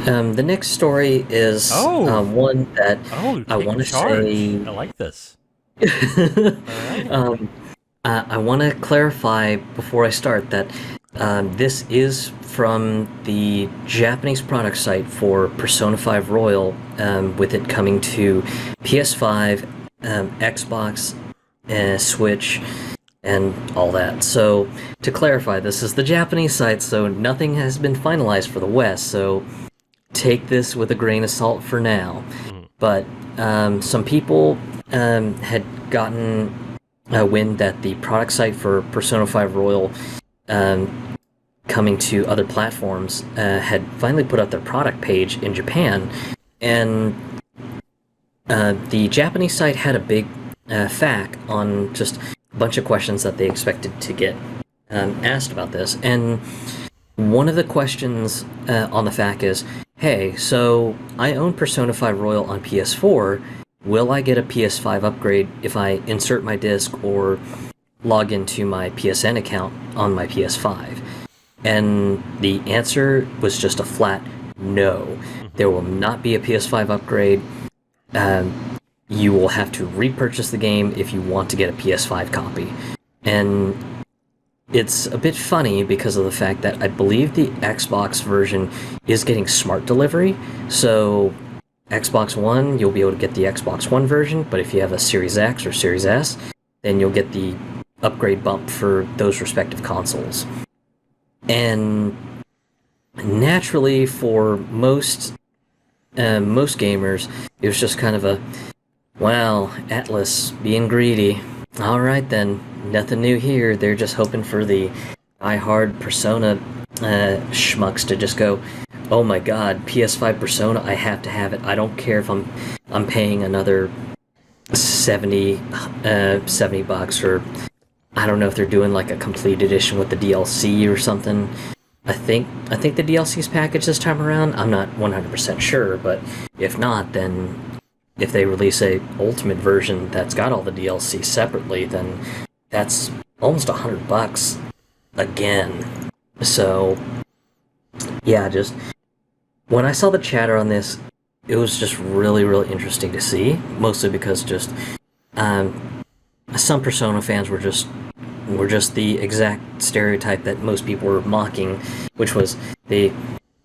The next story is Oh, one that oh, I taking want to charge. say. I like this. All right. um, I want to clarify before I start that this is from the Japanese product site for Persona 5 Royal, with it coming to PS5, Xbox, Switch, and all that. So, to clarify, this is the Japanese site, so nothing has been finalized for the West, so take this with a grain of salt for now. Mhm. But some people had gotten wind that the product site for Persona 5 Royal, um, coming to other platforms, had finally put up their product page in Japan, and the Japanese site had a big FAQ on just a bunch of questions that they expected to get asked about this. And one of the questions on the FAQ is, hey, so I own Persona 5 Royal on PS4. Will I get a PS5 upgrade if I insert my disc or log into my PSN account on my PS5? And the answer was just a flat no. Mhm. There will not be a PS5 upgrade. You will have to repurchase the game if you want to get a PS5 copy. And it's a bit funny because of the fact that I believe the Xbox version is getting smart delivery. So, Xbox One, you'll be able to get the Xbox One version, but if you have a Series X or Series S, then you'll get the upgrade bump for those respective consoles. And naturally, for most gamers, it was just kind of a, wow, Atlas being greedy. All right then, nothing new here. They're just hoping for the die-hard Persona schmucks to just go, oh my god, PS5 Persona, I have to have it. I don't care if I'm paying another 70 bucks, or I don't know if they're doing like a complete edition with the DLC or something. I think the DLC's package this time around. I'm not 100% sure, but if not, then if they release a ultimate version that's got all the DLC separately, then that's almost $100 again. So yeah, just when I saw the chatter on this, it was just really really interesting to see. Mostly because just um, some Persona fans were just the exact stereotype that most people were mocking, which was the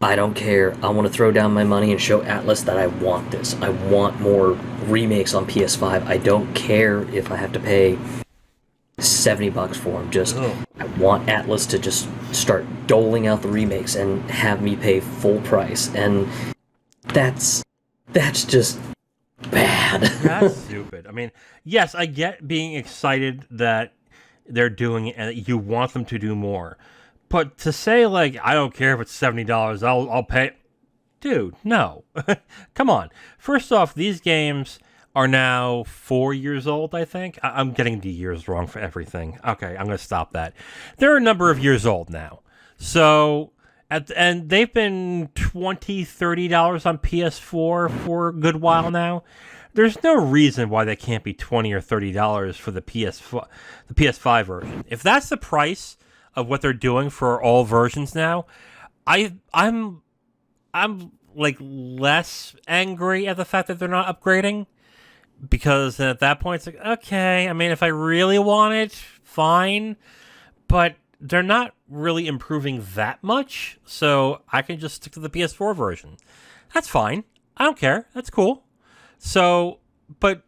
I don't care. I want to throw down my money and show Atlas that I want this. I want more remakes on PS5. I don't care if I have to pay $70 for them. Just Ugh. I want Atlas to just start doling out the remakes and have me pay full price. And that's that's just bad. That's stupid. I mean, yes, I get being excited that they're doing it and that you want them to do more. But to say like I don't care if it's $70, I'll pay. Dude, no. Come on. First off, these games are now 4 years old, I think. I'm getting the years wrong for everything. Okay, I'm going to stop that. They're a number of years old now. So, and they've been $20, $30 on PS4 for a good while now. There's no reason why they can't be $20 or $30 for the PS5 version. If that's the price of what they're doing for all versions now, I'm like less angry at the fact that they're not upgrading, because at that point it's like, okay, I mean, if I really want it, fine, but they're not really improving that much, so I can just stick to the PS4 version. That's fine. I don't care. That's cool. So, but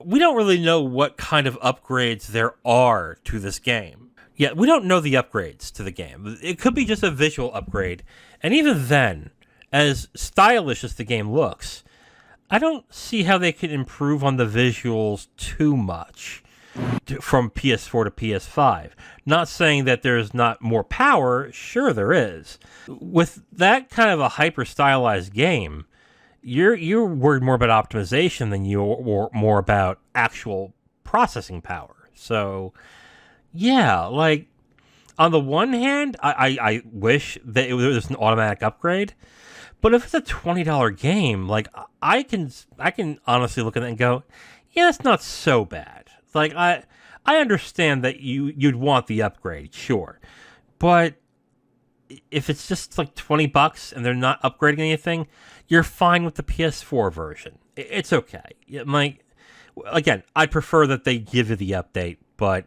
we don't really know what kind of upgrades there are to this game. Yeah, we don't know the upgrades to the game. It could be just a visual upgrade, and even then, as stylish as the game looks, I don't see how they could improve on the visuals too much from PS4 to PS5. Not saying that there's not more power, sure there is. With that kind of a hyper stylized game, you're worried more about optimization than you're more about actual processing power. So yeah, like on the one hand, I wish that it was an automatic upgrade. But if it's a $20 game, like I can honestly look at it and go, yeah, that's not so bad. Like I understand that you'd want the upgrade, sure, but if it's just like $20 and they're not upgrading anything, you're fine with the PS4 version. It's okay. Again, I prefer that they give you the update, but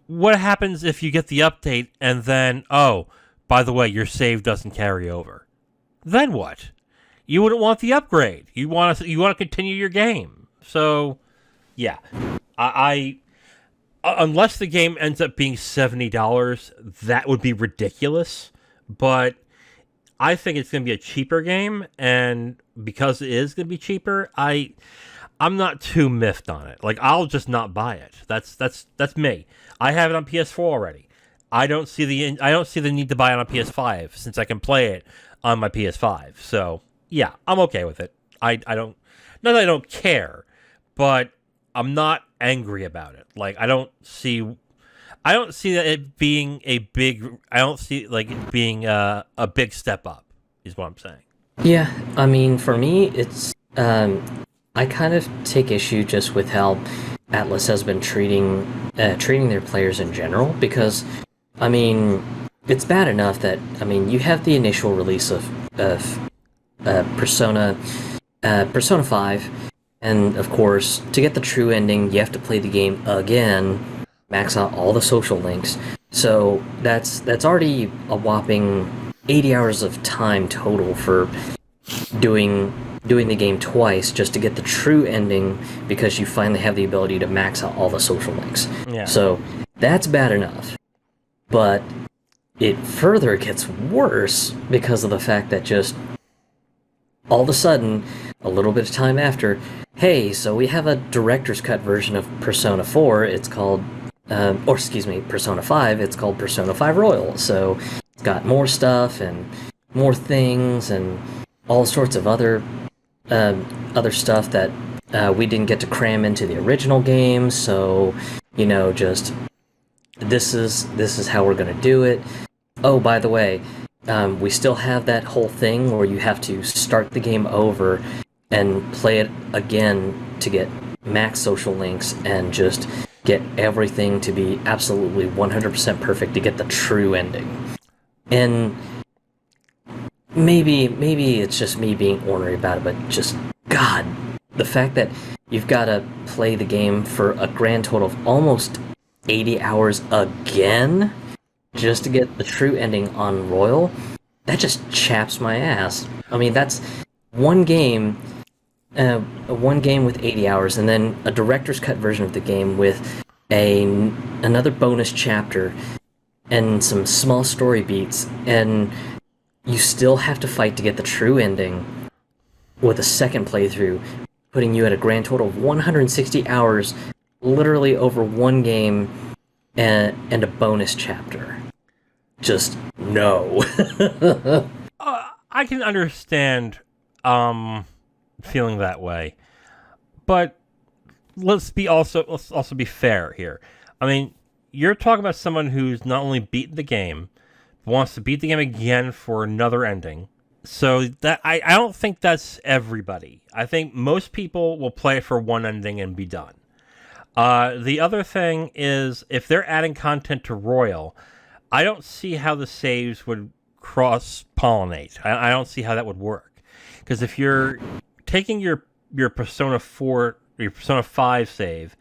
what happens if you get the update and then, oh, by the way, your save doesn't carry over? Then what? You wouldn't want the upgrade. You want to continue your game. So, yeah, I unless the game ends up being $70, that would be ridiculous. But I think it's going to be a cheaper game, and because it is going to be cheaper, I'm not too miffed on it. Like, I'll just not buy it. That's me. I have it on PS4 already. I don't see the need to buy it on PS5 since I can play it on my PS5. So yeah, I'm okay with it. I don't, not that I don't care, but I'm not angry about it. Like, I don't see that it being a big. I don't see like it being a big step up. Is what I'm saying. Yeah, I mean, for me, it's I kind of take issue just with how Atlas has been treating their players in general, because I mean, it's bad enough that, I mean, you have the initial release of Persona 5, and of course, to get the true ending, you have to play the game again, max out all the social links. So that's already a whopping 80 hours of time total for doing the game twice just to get the true ending, because you finally have the ability to max out all the social links. Yeah. So that's bad enough. But it further gets worse because of the fact that just all of a sudden, a little bit of time after, hey, so we have a director's cut version of Persona 4. It's called, Persona 5. It's called Persona 5 Royal. So it's got more stuff and more things and all sorts of other stuff that we didn't get to cram into the original game. So, just this is how we're gonna do it. Oh, by the way, we still have that whole thing where you have to start the game over and play it again to get max social links and just get everything to be absolutely 100% perfect to get the true ending. And maybe it's just me being ornery about it, but just, God, the fact that you've got to play the game for a grand total of almost 80 hours again just to get the true ending on Royal, that just chaps my ass. I mean, that's one game with 80 hours, and then a director's cut version of the game with another bonus chapter and some small story beats, and you still have to fight to get the true ending with a second playthrough, putting you at a grand total of 160 hours, literally over one game and a bonus chapter. Just no. I can understand feeling that way, but let's also be fair here. I mean, you're talking about someone who's not only beaten the game, but wants to beat the game again for another ending. So that I don't think that's everybody. I think most people will play it for one ending and be done. The other thing is, if they're adding content to Royal, I don't see how the saves would cross-pollinate. I don't see how that would work. Because if you're taking your Persona 4, your Persona 5 save,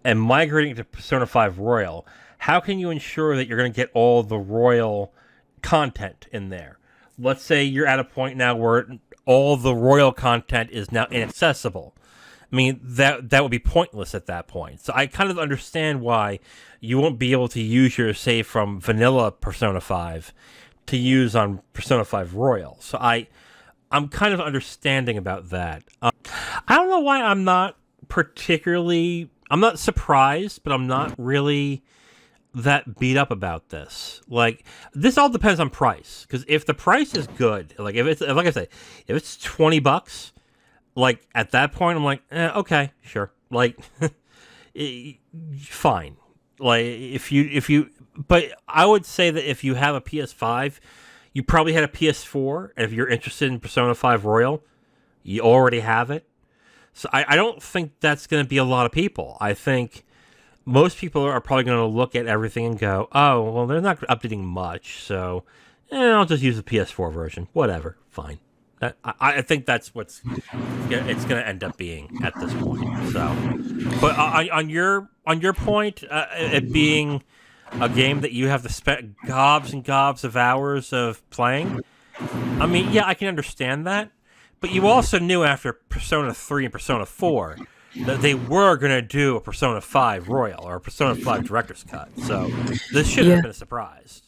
and migrating to Persona 5 Royal, how can you ensure that you're going to get all the Royal content in there? Let's say you're at a point now where all the Royal content is now inaccessible. I mean, that would be pointless at that point. So I kind of understand why you won't be able to use your save from vanilla Persona 5 to use on Persona 5 Royal. So I'm kind of understanding about that. I don't know why I'm not surprised, but I'm not really that beat up about this. Like, this all depends on price. Because if the price is good, like if it's $20, like at that point I'm like, okay, sure. Like, fine. Like but I would say that if you have a PS5, you probably had a PS4, and if you're interested in Persona 5 Royal, you already have it. So I don't think that's going to be a lot of people. I think most people are probably going to look at everything and go, "Oh, well, they're not updating much, so I'll just use the PS4 version. Whatever, fine." I think that's what's it's going to end up being at this point. So, but on your point, it being a game that you have to spend gobs and gobs of hours of playing. I mean, yeah, I can understand that, but you also knew after Persona 3 and Persona 4 that they were going to do a Persona 5 Royal or a Persona 5 Director's Cut. So this should have been a surprise.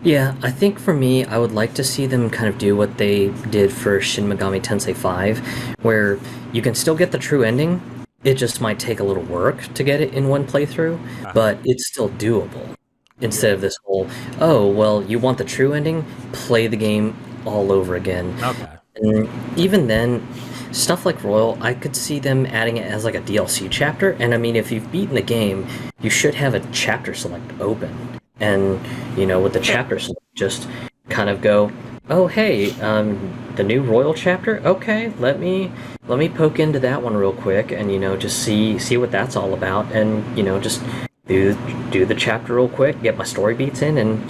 Yeah, I think for me, I would like to see them kind of do what they did for Shin Megami Tensei 5, where you can still get the true ending. It just might take a little work to get it in one playthrough, but it's still doable. Instead of this whole, oh, well, you want the true ending? Play the game all over again. Okay. And even then, stuff like Royal, I could see them adding it as like a DLC chapter. And I mean, if you've beaten the game, you should have a chapter select open. And, with the chapter select, just kind of go, oh, hey, the new Royal chapter? Okay, let me poke into that one real quick and, just see what that's all about. And, just do the chapter real quick, get my story beats in, and,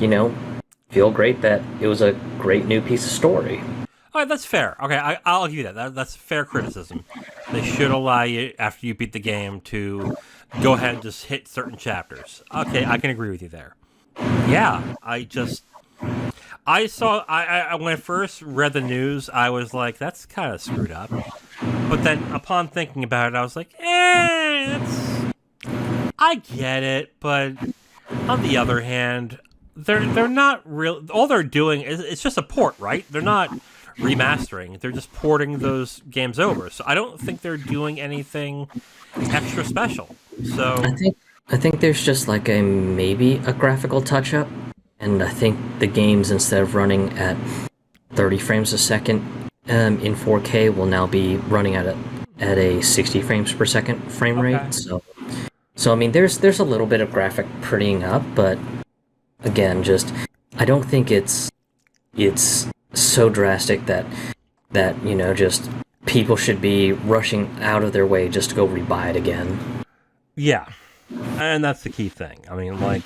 feel great that it was a great new piece of story. All right, that's fair. Okay, I'll give you that. That's fair criticism. They should allow you, after you beat the game, to go ahead and just hit certain chapters. Okay, I can agree with you there. Yeah, I saw, when I first read the news, I was like, that's kind of screwed up. But then, upon thinking about it, I was like, I get it, but on the other hand, they're not real. All they're doing is it's just a port, right? They're not remastering. They're just porting those games over. So I don't think they're doing anything extra special. So I think there's just like maybe a graphical touch up, and I think the games, instead of running at 30 frames a second in 4K, will now be running at a 60 frames per second frame rate. So I mean, there's a little bit of graphic prettying up, but again, just I don't think it's so drastic that just people should be rushing out of their way just to go rebuy it again. Yeah, and that's the key thing. I mean, like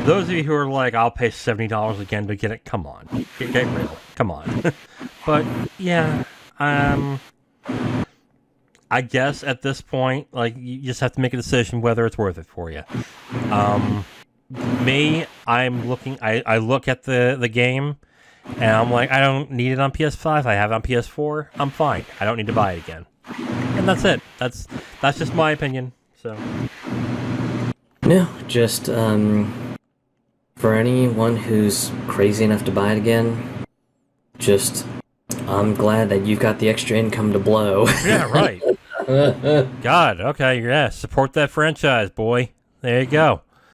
those of you who are like, I'll pay $70 again to get it. Come on, get real. Come on. But yeah, I guess at this point, like, you just have to make a decision whether it's worth it for you. Me, I'm looking. I look at the game, and I'm like, I don't need it on PS5. I have it on PS4. I'm fine. I don't need to buy it again. And that's it. That's just my opinion. So no, just for anyone who's crazy enough to buy it again, just I'm glad that you've got the extra income to blow. Yeah, right. God, okay, yeah, support that franchise, boy. There you go.